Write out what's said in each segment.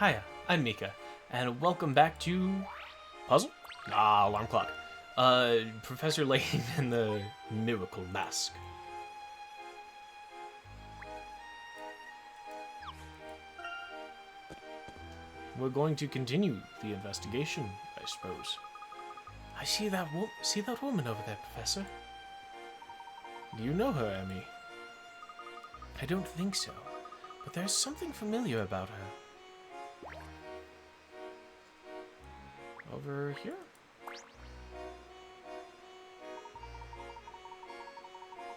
Hiya, I'm Mika, and welcome back to... Puzzle? Ah, alarm clock. Professor Layton and the Miracle Mask. We're going to continue the investigation, I suppose. I see that woman over there, Professor. Do you know her, Emmy? I don't think so, but there's something familiar about her. Over here?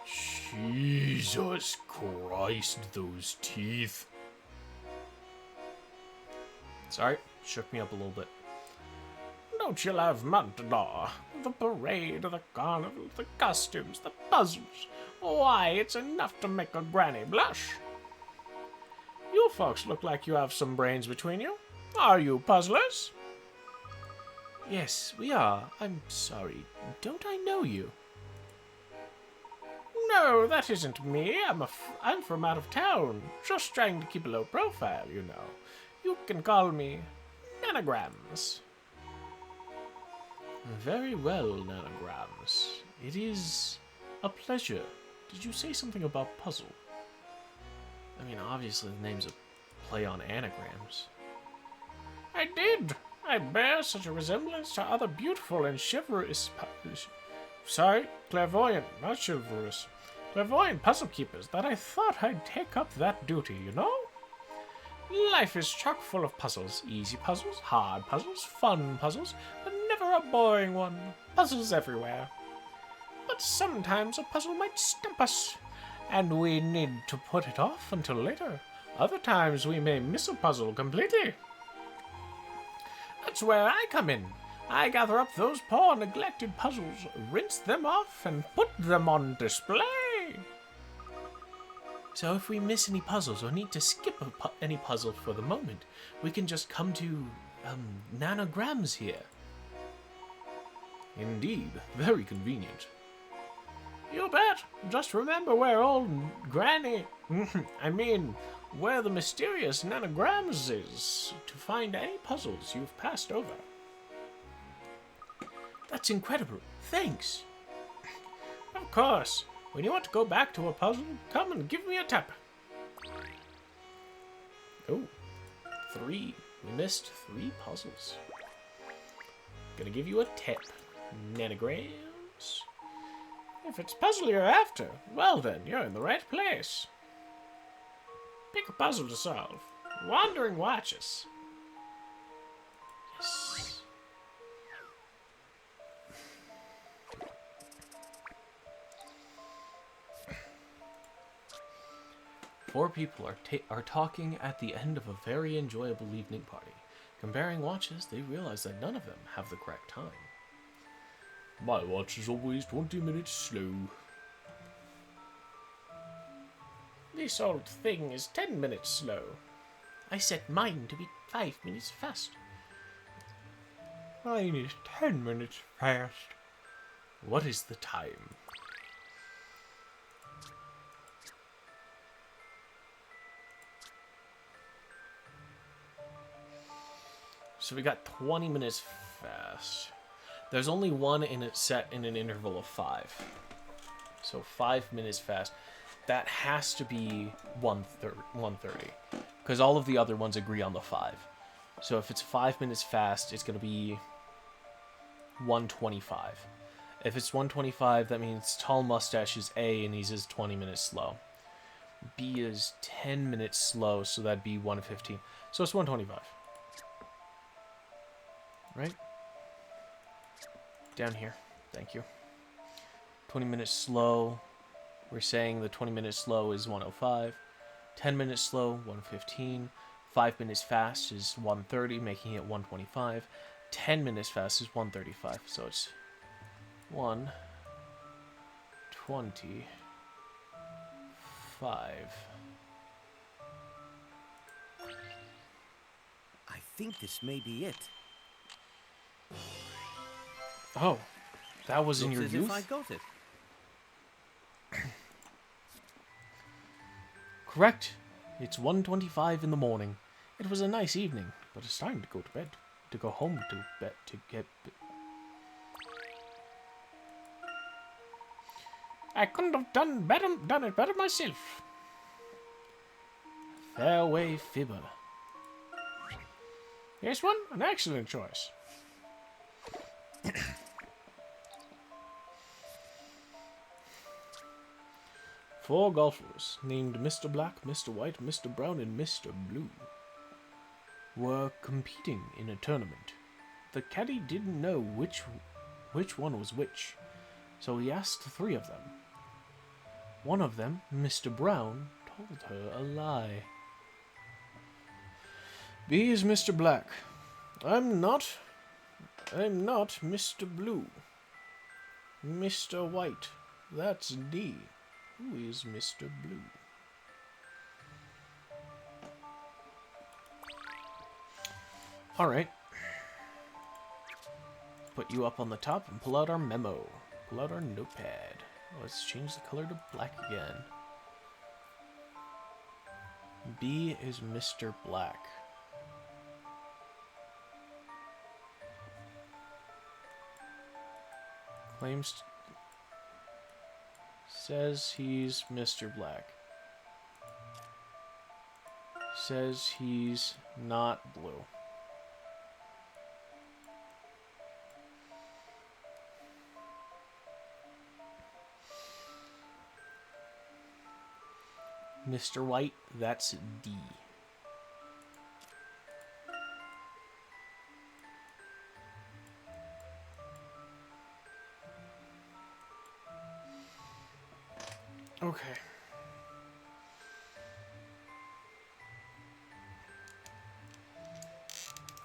Jesus Christ, those teeth. Sorry, shook me up a little bit. Don't you love Montador? The parade, the carnival, the costumes, the puzzles. Why, it's enough to make a granny blush. You folks look like you have some brains between you. Are you puzzlers? Yes, we are. I'm sorry. Don't I know you? No, that isn't me. I'm from out of town. Just trying to keep a low profile, you know. You can call me Nanograms. Very well, Nanograms. It is a pleasure. Did you say something about puzzle? I mean, obviously the name's a play on anagrams. I did. I bear such a resemblance to other beautiful and chivalrous... clairvoyant, not chivalrous. Clairvoyant puzzle keepers that I thought I'd take up that duty, you know? Life is chock full of puzzles. Easy puzzles, hard puzzles, fun puzzles, but never a boring one. Puzzles everywhere. But sometimes a puzzle might stump us, and we need to put it off until later. Other times we may miss a puzzle completely. That's where I come in. I gather up those poor neglected puzzles, rinse them off, and put them on display. So if we miss any puzzles or need to skip any puzzle for the moment, we can just come to, nanograms here. Indeed, very convenient. You bet. Just remember where old Granny, where the mysterious nanograms is, to find any puzzles you've passed over. That's incredible. Thanks. Of course. When you want to go back to a puzzle, come and give me a tap. Oh, 3. We missed 3 puzzles. Gonna give you a tip. Nanograms. If it's puzzle you're after, well then, you're in the right place. Pick a puzzle to solve. Wandering Watches. Yes. 4 people are talking at the end of a very enjoyable evening party. Comparing watches, they realize that none of them have the correct time. My watch is always 20 minutes slow. This old thing is 10 minutes slow. I set mine to be 5 minutes fast. Mine is 10 minutes fast. What is the time? So we got 20 minutes fast. There's only one in it set in an interval of 5. So 5 minutes fast. That has to be 1:30. Because all of the other ones agree on the 5. So if it's 5 minutes fast, it's going to be 1:25. If it's 1:25, that means Tall Mustache is A and he's 20 minutes slow. B is 10 minutes slow, so that'd be 1:15. So it's 1:25. Right? Down here. Thank you. 20 minutes slow. We're saying the 20 minutes slow is 1:05. 10 minutes slow, 1:15. 5 minutes fast is 1:30, making it 1:25. 10 minutes fast is 1:35. So it's 1:25. I think this may be it. Oh, that was in your Looks as youth? if I got it. Correct. It's 1:25 in the morning. It was a nice evening, but it's time to go to bed. To go home to bed to get... I couldn't have done it better myself. Fareway Fibber. Yes, one? An excellent choice. Four golfers, named Mr. Black, Mr. White, Mr. Brown, and Mr. Blue, were competing in a tournament. The caddy didn't know which one was which, so he asked three of them. One of them, Mr. Brown, told her a lie. B is Mr. Black. I'm not Mr. Blue. Mr. White. That's D. Who is Mr. Blue? Alright. Put you up on the top and pull out our memo. Pull out our notepad. Let's change the color to black again. B is Mr. Black. Claims... says he's Mr. Black. Says he's not blue. Mr. White, that's D. Okay.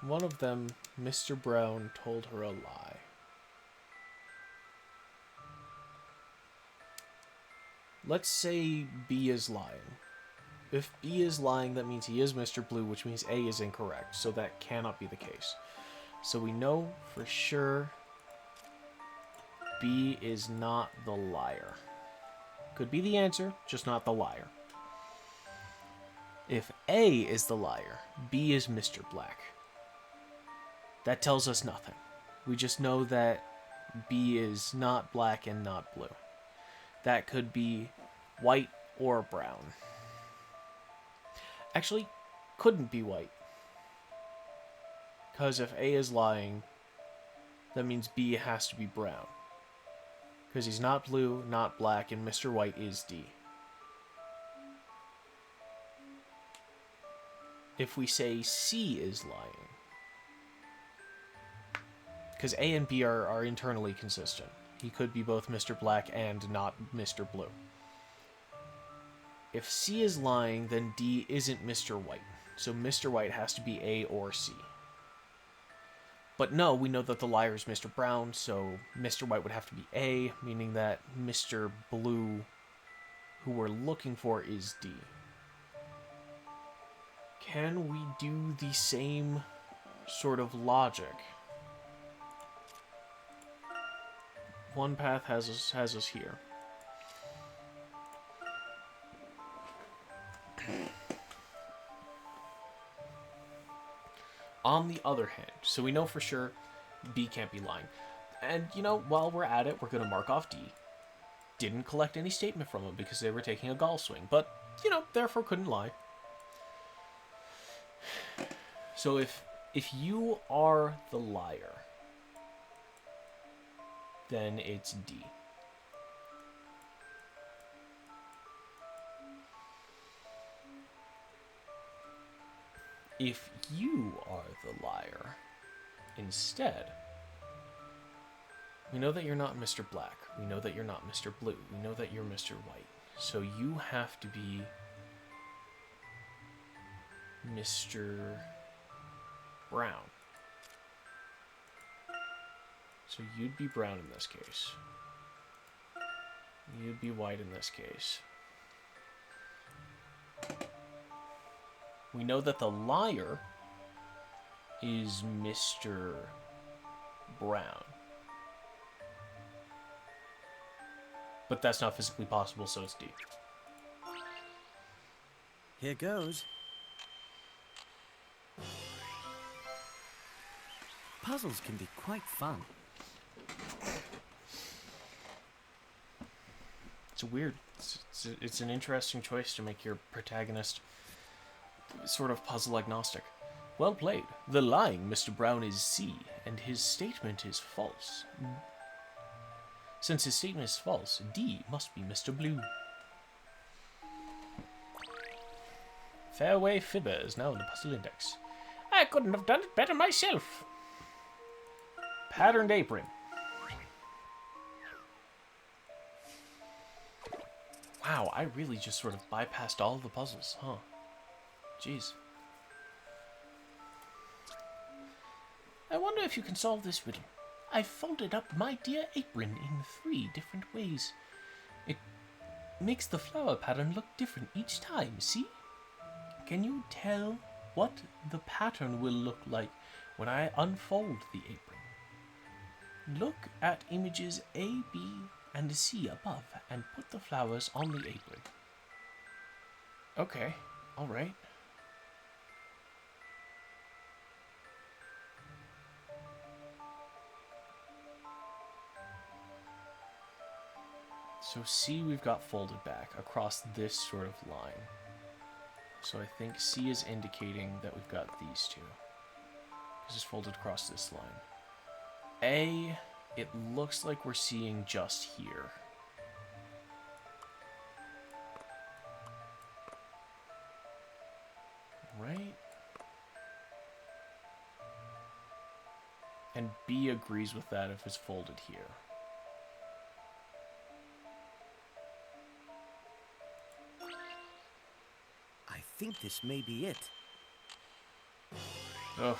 One of them, Mr. Brown, told her a lie. Let's say B is lying. If B is lying, that means he is Mr. Blue, which means A is incorrect, so that cannot be the case. So we know for sure B is not the liar. Could be the answer, just not the liar. If A is the liar, B is Mr. Black. That tells us nothing. We just know that B is not black and not blue. That could be white or brown. Actually, couldn't be white. Because if A is lying, that means B has to be brown. Because he's not blue, not black, and Mr. White is D. If we say C is lying, because A and B are internally consistent. He could be both Mr. Black and not Mr. Blue. If C is lying, then D isn't Mr. White. So Mr. White has to be A or C. But no, we know that the liar is Mr. Brown, so Mr. White would have to be A, meaning that Mr. Blue, who we're looking for, is D. Can we do the same sort of logic? One path has us here. On the other hand, so we know for sure B can't be lying. And, you know, while we're at it, we're going to mark off D. Didn't collect any statement from him because they were taking a golf swing. But, you know, therefore couldn't lie. So if you are the liar, then it's D. If you are the liar, instead, we know that you're not Mr. Black. We know that you're not Mr. Blue. We know that you're Mr. White. So you have to be Mr. Brown. So you'd be brown in this case. You'd be white in this case. We know that the liar is Mr. Brown. But that's not physically possible, so it's D. Here goes. Puzzles can be quite fun. It's weird. It's an interesting choice to make your protagonist sort of puzzle agnostic. Well played. The lying Mr. Brown is C, and his statement is false. Since his statement is false, D must be Mr. Blue. Fairway Fibber is now in the puzzle index. I couldn't have done it better myself. Patterned apron. Wow, I really just sort of bypassed all of the puzzles, huh? Jeez. I wonder if you can solve this riddle. I folded up my dear apron in 3 different ways. It makes the flower pattern look different each time, see? Can you tell what the pattern will look like when I unfold the apron? Look at images A, B, and C above and put the flowers on the apron. Okay, alright. So C we've got folded back across this sort of line. So I think C is indicating that we've got these two. Because it's folded across this line. A, it looks like we're seeing just here. Right? And B agrees with that if it's folded here. I think this may be it. Ugh.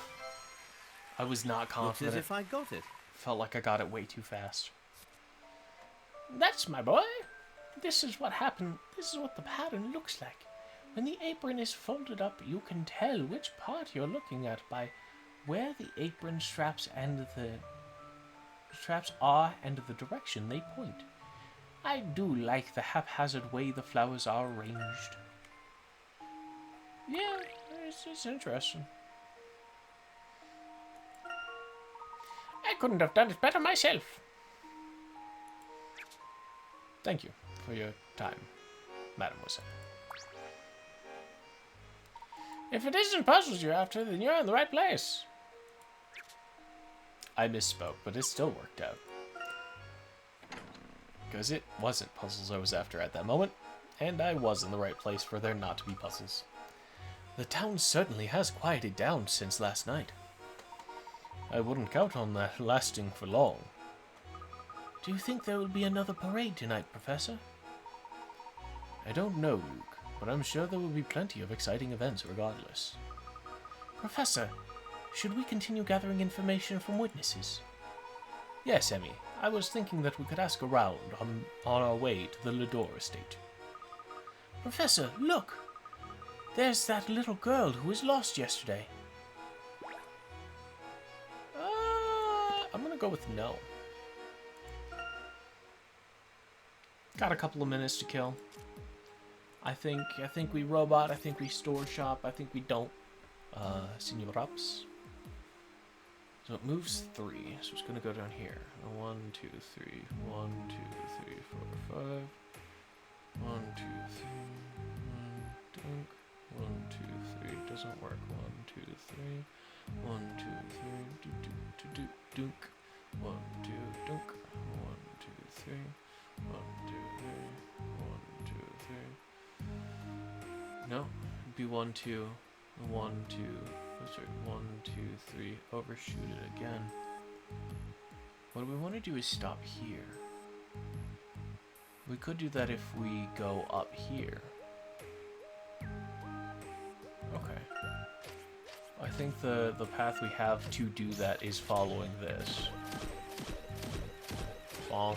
I was not Looks confident. as if I got it. Felt like I got it way too fast. That's my boy. This is what happened. This is what the pattern looks like. When the apron is folded up, you can tell which part you're looking at by where the apron straps are and the direction they point. I do like the haphazard way the flowers are arranged. Yeah, it's interesting. I couldn't have done it better myself. Thank you for your time, mademoiselle. If it isn't puzzles you're after, then you're in the right place. I misspoke, but it still worked out. Because it wasn't puzzles I was after at that moment, and I was in the right place for there not to be puzzles. The town certainly has quieted down since last night. I wouldn't count on that lasting for long. Do you think there will be another parade tonight, Professor? I don't know, Luke, but I'm sure there will be plenty of exciting events regardless. Professor, should we continue gathering information from witnesses? Yes, Emmy. I was thinking that we could ask around on our way to the Lador estate. Professor, look! There's that little girl who was lost yesterday. I'm gonna go with no. Got a couple of minutes to kill. I think we robot, I think we store shop, I think we don't. Senor Ups. So it moves 3, so it's gonna go down here. 1, 2, 3, 1, 2, 3, 4, 5. 1, 2, 3, dunk. 1, 2, 3, doesn't work. 1, 2, 3. 1, 2, 3, do, dunk. 1, 2, dunk. 1, 2, 3. 1, 2, 3. 1, 2, 3. No, it'd be 1, 2. 1, 2. Oh, sorry, 1, 2, 3. Overshoot it again. What we want to do is stop here. We could do that if we go up here. Okay. I think the path we have to do that is following this. Bonk.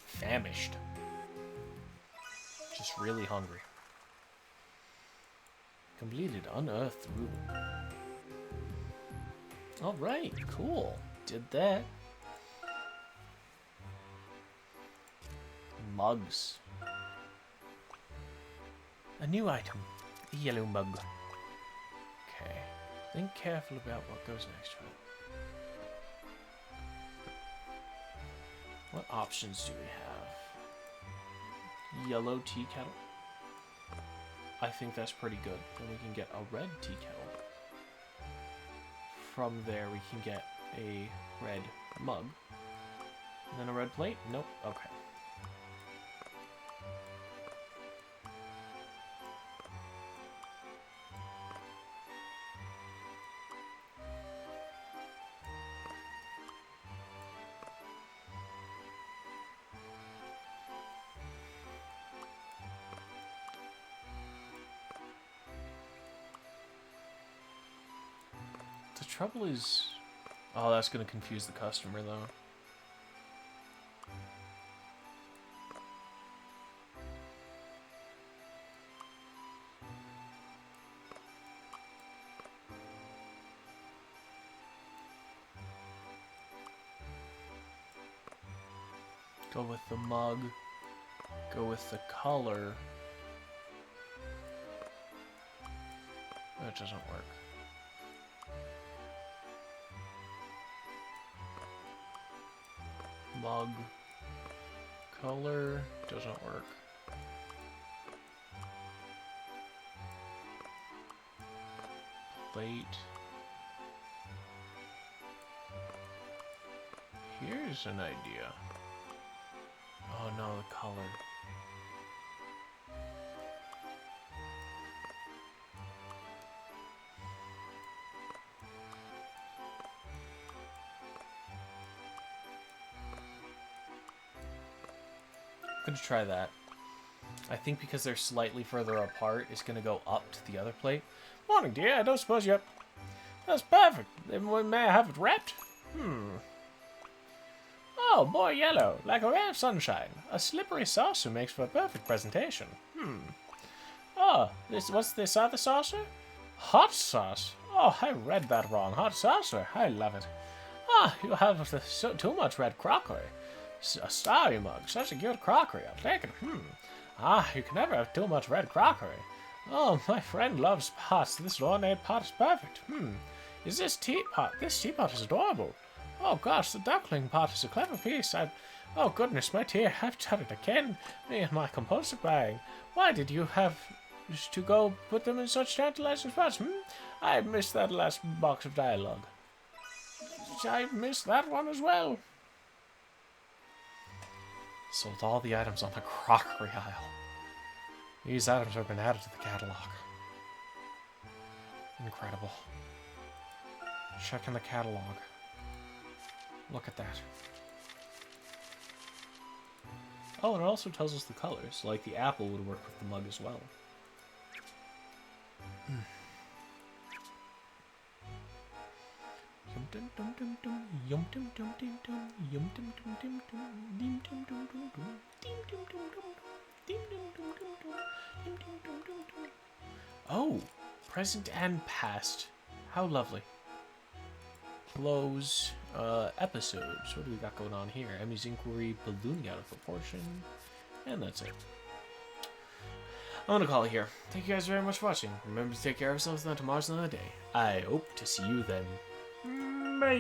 Famished. Just really hungry. Completed Unearthed Ruin. Alright, cool. Did that. Mugs. A new item. The yellow mug. Okay. Think careful about what goes next to it. What options do we have? Yellow tea kettle. I think that's pretty good. Then we can get a red tea kettle. From there we can get a red mug. And then a red plate? Nope. Okay. The trouble is... Oh, that's going to confuse the customer, though. Go with the mug. Go with the color. That doesn't work. Mug. Color. Doesn't work. Plate. Here's an idea. Oh no, the color. I'm gonna try that. I think because they're slightly further apart, it's gonna go up to the other plate. Morning, dear. I don't suppose you... That's perfect. May I have it wrapped? Oh, more yellow, like a ray of sunshine. A slippery saucer makes for a perfect presentation. Oh, what's this other saucer? Hot sauce. Oh, I read that wrong. Hot saucer. I love it. Ah, you have too much red crockery. A starry mug. Such a good crockery. I'll take it. Ah, you can never have too much red crockery. Oh, my friend loves pots. This ornate pot is perfect. Is this teapot? This teapot is adorable. Oh gosh, the duckling pot is a clever piece. Oh goodness, my dear, I've done it again. Me and my compulsive buying. Why did you have to go put them in such tantalizing spots? I missed that last box of dialogue. I missed that one as well. Sold all the items on the crockery aisle. These items have been added to the catalog. Incredible. Checking the catalog. Look at that. Oh, and it also tells us the colors. Like the apple would work with the mug as well. Oh, present and past. How lovely. Close episodes. What do we got going on here? Emmy's inquiry ballooning out of proportion. And that's it. I'm gonna call it here. Thank you guys very much for watching. Remember to take care of yourselves, and tomorrow's another day. I hope to see you then. Bye.